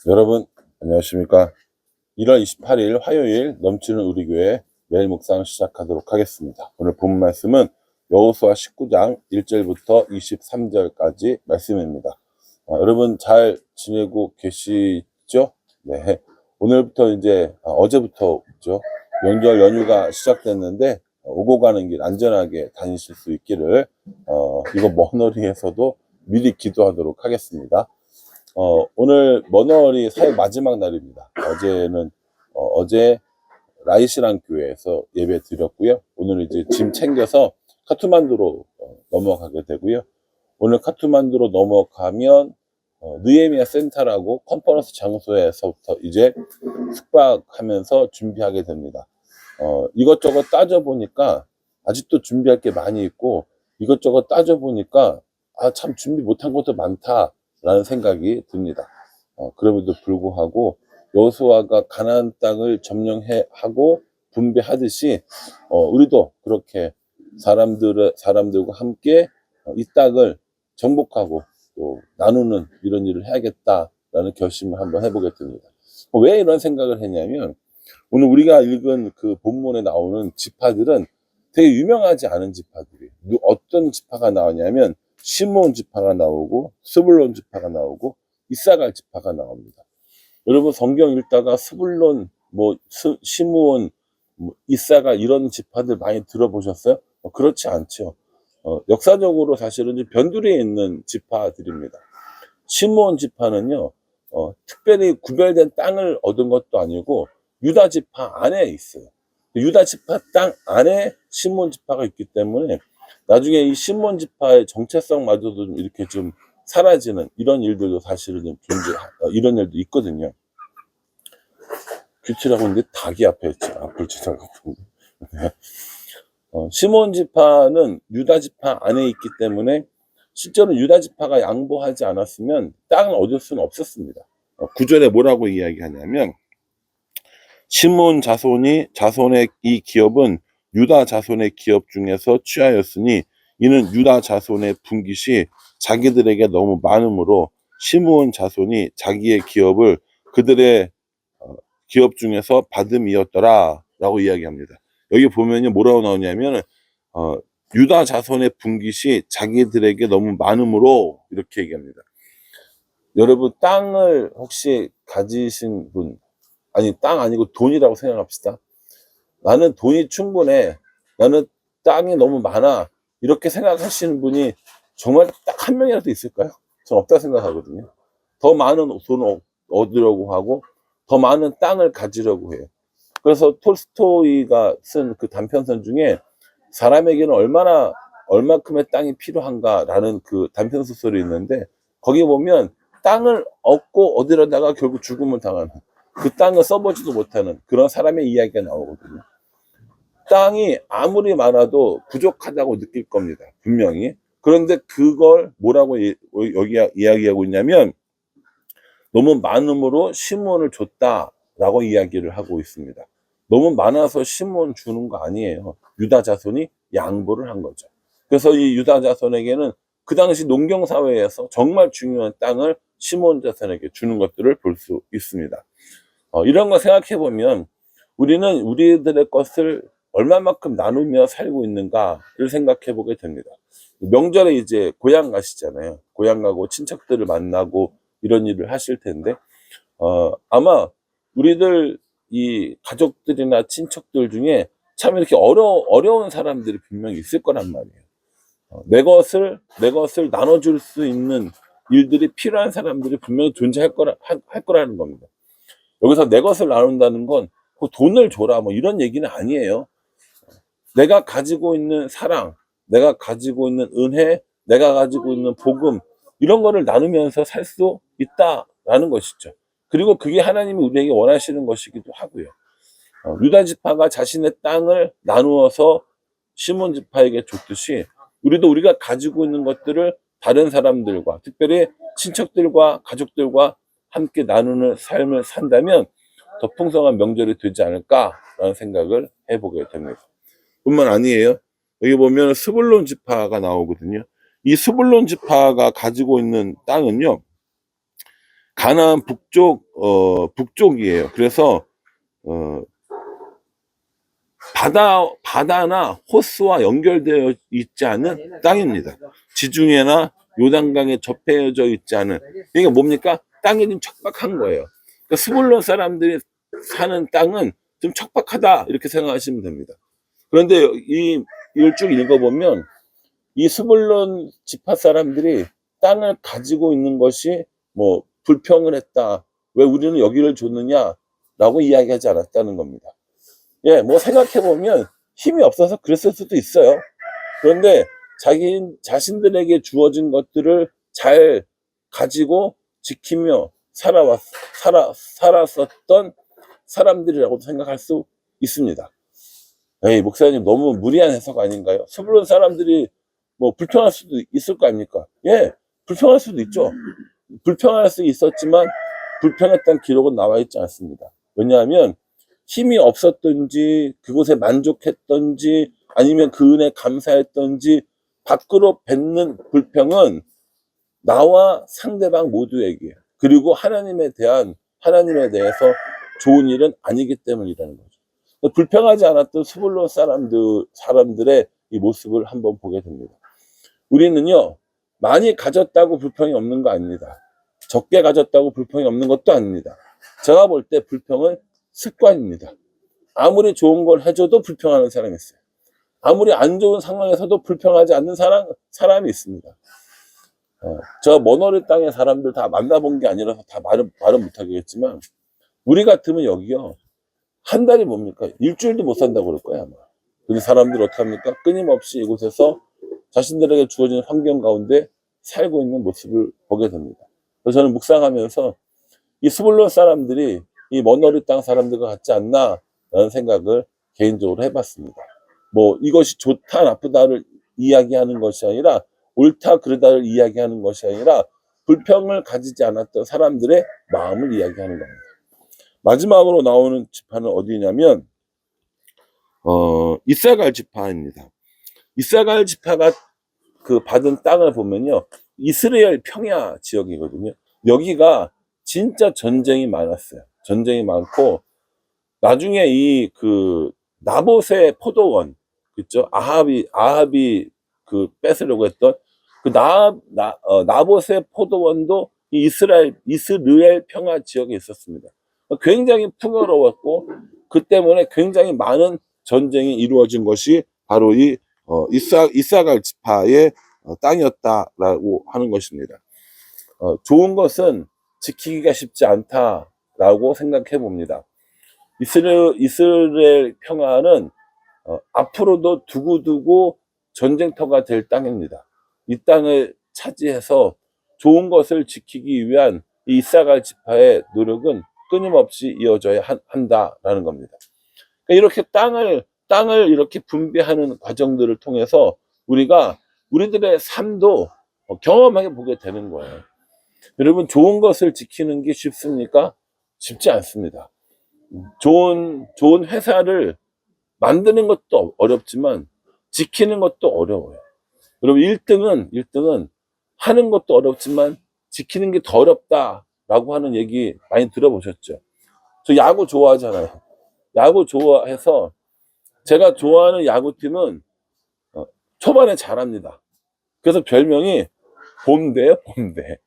여러분 안녕하십니까. 1월 28일 화요일 넘치는 우리 교회 매일 묵상 시작하도록 하겠습니다. 오늘 본 말씀은 여호수아 19장 1절부터 23절까지 말씀입니다. 여러분 잘 지내고 계시죠? 네. 오늘부터 이제 어제부터죠. 명절 연휴가 시작됐는데 오고 가는 길 안전하게 다니실 수 있기를 이거 머너리에서도 미리 기도하도록 하겠습니다. 오늘 머너리 사역 마지막 날입니다. 어제 라이시랑 교회에서 예배 드렸고요. 오늘 이제 짐 챙겨서 카트만두로 넘어가게 되고요. 오늘 카트만두로 넘어가면 느헤미야 센터라고 컨퍼런스 장소에서부터 이제 숙박하면서 준비하게 됩니다. 이것저것 따져보니까 아직도 준비할 게 많이 있고, 이것저것 따져보니까 참 준비 못한 것도 많다라는 생각이 듭니다. 그럼에도 불구하고 여호수아가 가나안 땅을 점령하고 분배하듯이 우리도 그렇게 사람들과 함께 이 땅을 정복하고 또 나누는 이런 일을 해야겠다라는 결심을 한번 해보게 됩니다. 왜 이런 생각을 했냐면, 오늘 우리가 읽은 그 본문에 나오는 지파들은 되게 유명하지 않은 지파들이에요. 어떤 지파가 나오냐면 시므온 지파가 나오고 스불론 지파가 나오고 이사갈 지파가 나옵니다. 여러분 성경 읽다가 스불론, 시므온, 이사갈 이런 지파들 많이 들어보셨어요? 그렇지 않죠. 역사적으로 사실은 변두리에 있는 지파들입니다. 시므온 지파는요, 특별히 구별된 땅을 얻은 것도 아니고 유다 지파 안에 있어요. 유다 지파 땅 안에 시므온 지파가 있기 때문에 나중에 이 시므온 지파의 정체성마저도 좀 이렇게 좀 사라지는 이런 일들도 사실은 좀 이런 일도 있거든요. 규칙하고 있는데 닭이 앞에 있지. 불치라고. 시므온 지파는 유다 지파 안에 있기 때문에 실제로 유다 지파가 양보하지 않았으면 땅을 얻을 수는 없었습니다. 9절에 뭐라고 이야기하냐면, 시므온 자손의 이 기업은 유다 자손의 기업 중에서 취하였으니 이는 유다 자손의 분깃이 자기들에게 너무 많으므로 시므온 자손이 자기의 기업을 그들의 기업 중에서 받음이었더라 라고 이야기합니다. 여기 보면요, 뭐라고 나오냐면 유다 자손의 분깃이 자기들에게 너무 많으므로 이렇게 얘기합니다. 여러분 땅을 혹시 가지신 분, 아니 땅 아니고 돈이라고 생각합시다. 나는 돈이 충분해, 나는 땅이 너무 많아, 이렇게 생각하시는 분이 정말 딱 한 명이라도 있을까요? 전 없다 생각하거든요. 더 많은 돈을 얻으려고 하고 더 많은 땅을 가지려고 해요. 그래서 톨스토이가 쓴 그 단편선 중에 사람에게는 얼마큼의 땅이 필요한가라는 그 단편 소설이 있는데, 거기 보면 땅을 얻고 얻으려다가 결국 죽음을 당하는, 그 땅을 써보지도 못하는 그런 사람의 이야기가 나오거든요. 땅이 아무리 많아도 부족하다고 느낄 겁니다, 분명히. 그런데 그걸 뭐라고 여기 이야기하고 있냐면, 너무 많음으로 시므온을 줬다라고 이야기를 하고 있습니다. 너무 많아서 시므온 주는 거 아니에요. 유다 자손이 양보를 한 거죠. 그래서 이 유다 자손에게는 그 당시 농경 사회에서 정말 중요한 땅을 시므온 자손에게 주는 것들을 볼 수 있습니다. 이런 거 생각해 보면 우리는 우리들의 것을 얼마만큼 나누며 살고 있는가를 생각해 보게 됩니다. 명절에 이제 고향 가시잖아요. 고향 가고 친척들을 만나고 이런 일을 하실 텐데, 아마 우리들 이 가족들이나 친척들 중에 참 이렇게 어려운 사람들이 분명히 있을 거란 말이에요. 내 것을 나눠줄 수 있는 일들이 필요한 사람들이 분명히 존재할 거라는 겁니다. 여기서 내 것을 나눈다는 건 그 돈을 줘라 뭐 이런 얘기는 아니에요. 내가 가지고 있는 사랑, 내가 가지고 있는 은혜, 내가 가지고 있는 복음, 이런 거를 나누면서 살 수 있다라는 것이죠. 그리고 그게 하나님이 우리에게 원하시는 것이기도 하고요. 유다 지파가 자신의 땅을 나누어서 시몬 지파에게 줬듯이 우리도 우리가 가지고 있는 것들을 다른 사람들과, 특별히 친척들과 가족들과 함께 나누는 삶을 산다면 더 풍성한 명절이 되지 않을까라는 생각을 해보게 됩니다. 뿐만 아니에요. 여기 보면 스불론 지파가 나오거든요. 이 스불론 지파가 가지고 있는 땅은요, 가나안 북쪽이에요. 그래서 바다나 호수와 연결되어 있지 않은 땅입니다. 지중해나 요단강에 접해져 있지 않은. 이게 뭡니까? 땅이 좀 척박한 거예요. 그러니까 스불론 사람들이 사는 땅은 좀 척박하다 이렇게 생각하시면 됩니다. 그런데 이걸 쭉 읽어보면 이 스불론 지파 사람들이 땅을 가지고 있는 것이 뭐 불평을 했다. 왜 우리는 여기를 줬느냐라고 이야기하지 않았다는 겁니다. 예, 뭐 생각해보면 힘이 없어서 그랬을 수도 있어요. 그런데 자신들에게 주어진 것들을 잘 가지고 지키며 살았었던 사람들이라고 생각할 수 있습니다. 에이, 목사님 너무 무리한 해석 아닌가요? 스불론 사람들이 뭐 불평할 수도 있을 거 아닙니까? 예, 불평할 수도 있죠. 불평할 수 있었지만 불평했던 기록은 나와 있지 않습니다. 왜냐하면 힘이 없었던지 그곳에 만족했던지 아니면 그 은혜에 감사했던지 밖으로 뱉는 불평은 나와 상대방 모두에게 그리고 하나님에 대해서 좋은 일은 아니기 때문이라는 거죠. 불평하지 않았던 스불론 사람들의 이 모습을 한번 보게 됩니다. 우리는요, 많이 가졌다고 불평이 없는 거 아닙니다. 적게 가졌다고 불평이 없는 것도 아닙니다. 제가 볼 때 불평은 습관입니다. 아무리 좋은 걸 해줘도 불평하는 사람이 있어요. 아무리 안 좋은 상황에서도 불평하지 않는 사람이 있습니다. 제가 머너리 땅의 사람들 다 만나본 게 아니라서 다 말은 못하겠지만, 우리 같으면 여기요, 한 달이 뭡니까? 일주일도 못 산다고 그럴 거야, 아마. 근데 사람들 어떻게 합니까? 끊임없이 이곳에서 자신들에게 주어진 환경 가운데 살고 있는 모습을 보게 됩니다. 그래서 저는 묵상하면서 이 스불론 사람들이 이 머너리 땅 사람들과 같지 않나 라는 생각을 개인적으로 해봤습니다. 뭐 이것이 좋다 나쁘다를 이야기하는 것이 아니라 옳다 그르다를 이야기하는 것이 아니라 불평을 가지지 않았던 사람들의 마음을 이야기하는 겁니다. 마지막으로 나오는 지파는 어디냐면 이사갈 지파입니다. 이사갈 지파가 그 받은 땅을 보면요, 이스라엘 평야 지역이거든요. 여기가 진짜 전쟁이 많았어요. 전쟁이 많고 나중에 이 그 나봇의 포도원, 그죠? 아합이 그 뺏으려고 했던 그 나봇의 포도원도 이 이스라엘 평화 지역에 있었습니다. 굉장히 풍요로웠고 그 때문에 굉장히 많은 전쟁이 이루어진 것이 바로 이 이사갈 지파의 땅이었다라고 하는 것입니다. 좋은 것은 지키기가 쉽지 않다라고 생각해 봅니다. 이스라엘 평화는 앞으로도 두고두고 전쟁터가 될 땅입니다. 이 땅을 차지해서 좋은 것을 지키기 위한 이 이사갈 지파의 노력은 끊임없이 이어져야 한다라는 겁니다. 이렇게 땅을 이렇게 분배하는 과정들을 통해서 우리들의 삶도 경험하게 보게 되는 거예요. 여러분, 좋은 것을 지키는 게 쉽습니까? 쉽지 않습니다. 좋은 회사를 만드는 것도 어렵지만 지키는 것도 어려워요. 여러분, 1등은 하는 것도 어렵지만 지키는 게 더 어렵다라고 하는 얘기 많이 들어보셨죠? 저 야구 좋아하잖아요. 야구 좋아해서 제가 좋아하는 야구팀은 초반에 잘합니다. 그래서 별명이 봄대예요, 봄대.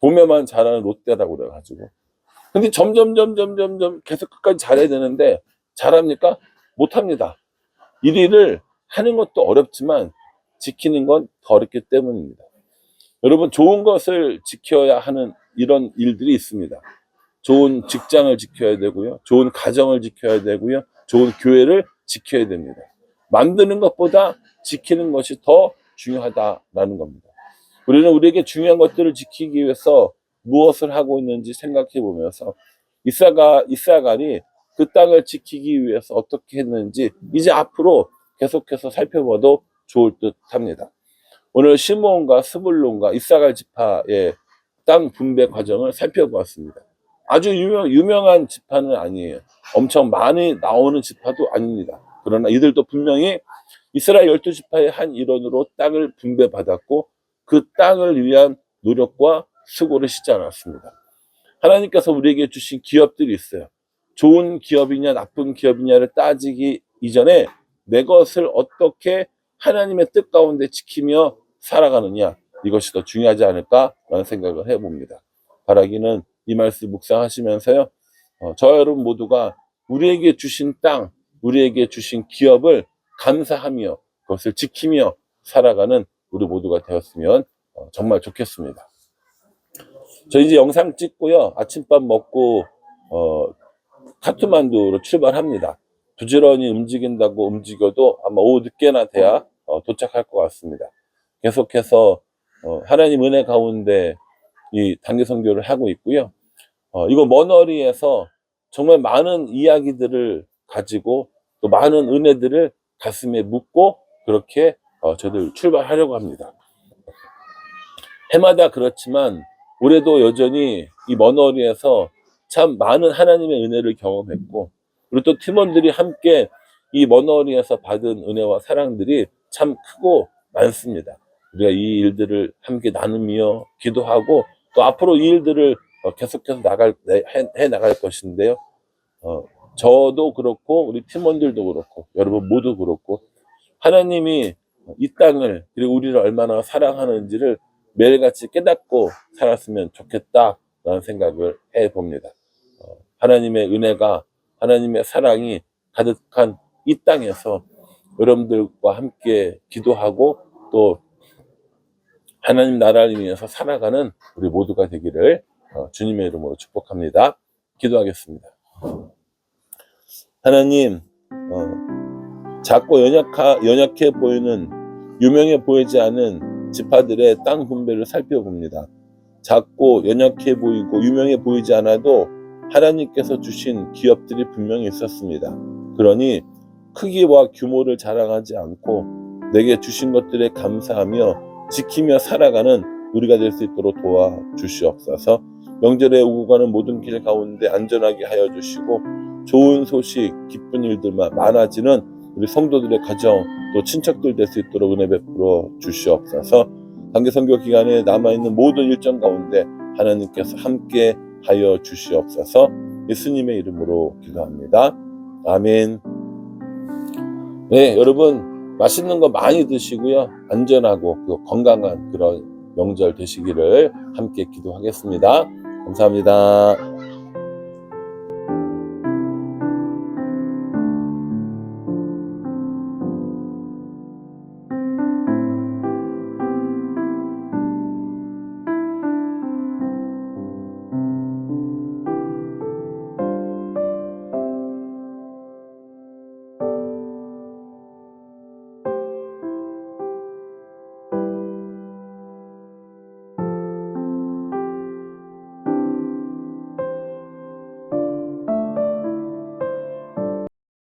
봄에만 잘하는 롯데라고 그래가지고. 근데 점점 계속 끝까지 잘해야 되는데 잘합니까? 못합니다. 1위를 하는 것도 어렵지만 지키는 건 더 어렵기 때문입니다. 여러분, 좋은 것을 지켜야 하는 이런 일들이 있습니다. 좋은 직장을 지켜야 되고요. 좋은 가정을 지켜야 되고요. 좋은 교회를 지켜야 됩니다. 만드는 것보다 지키는 것이 더 중요하다라는 겁니다. 우리는 우리에게 중요한 것들을 지키기 위해서 무엇을 하고 있는지 생각해 보면서 이사갈이 그 땅을 지키기 위해서 어떻게 했는지 이제 앞으로 계속해서 살펴봐도 좋을 듯 합니다. 오늘 시므온과 스불론과 이사갈 지파의 땅 분배 과정을 살펴보았습니다. 아주 유명한 지파는 아니에요. 엄청 많이 나오는 지파도 아닙니다. 그러나 이들도 분명히 이스라엘 12지파의 한 일원으로 땅을 분배받았고 그 땅을 위한 노력과 수고를 쉬지 않았습니다. 하나님께서 우리에게 주신 기업들이 있어요. 좋은 기업이냐 나쁜 기업이냐를 따지기 이전에 내 것을 어떻게 하나님의 뜻 가운데 지키며 살아가느냐, 이것이 더 중요하지 않을까라는 생각을 해봅니다. 바라기는 이 말씀 묵상하시면서요, 저 여러분 모두가 우리에게 주신 땅, 우리에게 주신 기업을 감사하며 그것을 지키며 살아가는 우리 모두가 되었으면 정말 좋겠습니다. 저 이제 영상 찍고요, 아침밥 먹고 카트만두로 출발합니다. 부지런히 움직인다고 움직여도 아마 오후 늦게나 돼야 도착할 것 같습니다. 계속해서 하나님 은혜 가운데 이 단기 선교를 하고 있고요. 이거 머너리에서 정말 많은 이야기들을 가지고 또 많은 은혜들을 가슴에 묻고 그렇게 저들 출발하려고 합니다. 해마다 그렇지만 올해도 여전히 이 머너리에서 참 많은 하나님의 은혜를 경험했고, 그리고 또 팀원들이 함께 이 머너리에서 받은 은혜와 사랑들이 참 크고 많습니다. 우리가 이 일들을 함께 나누며 기도하고 또 앞으로 이 일들을 계속해서 해 나갈 것인데요. 저도 그렇고 우리 팀원들도 그렇고 여러분 모두 그렇고 하나님이 이 땅을 그리고 우리를 얼마나 사랑하는지를 매일같이 깨닫고 살았으면 좋겠다라는 생각을 해봅니다. 하나님의 은혜가, 하나님의 사랑이 가득한 이 땅에서 여러분들과 함께 기도하고 또 하나님 나라를 위해서 살아가는 우리 모두가 되기를 주님의 이름으로 축복합니다. 기도하겠습니다. 하나님, 작고 연약해 보이는, 유명해 보이지 않은 지파들의 땅 분배를 살펴봅니다. 작고 연약해 보이고 유명해 보이지 않아도 하나님께서 주신 기업들이 분명히 있었습니다. 그러니 크기와 규모를 자랑하지 않고 내게 주신 것들에 감사하며 지키며 살아가는 우리가 될 수 있도록 도와주시옵소서. 명절에 오고 가는 모든 길 가운데 안전하게 하여 주시고 좋은 소식, 기쁜 일들만 많아지는 우리 성도들의 가정 또 친척들 될 수 있도록 은혜 베풀어 주시옵소서. 단기 선교 기간에 남아있는 모든 일정 가운데 하나님께서 함께 하여 주시옵소서. 예수님의 이름으로 기도합니다. 아멘. 네, 여러분 맛있는 거 많이 드시고요. 안전하고 또 건강한 그런 명절 되시기를 함께 기도하겠습니다. 감사합니다.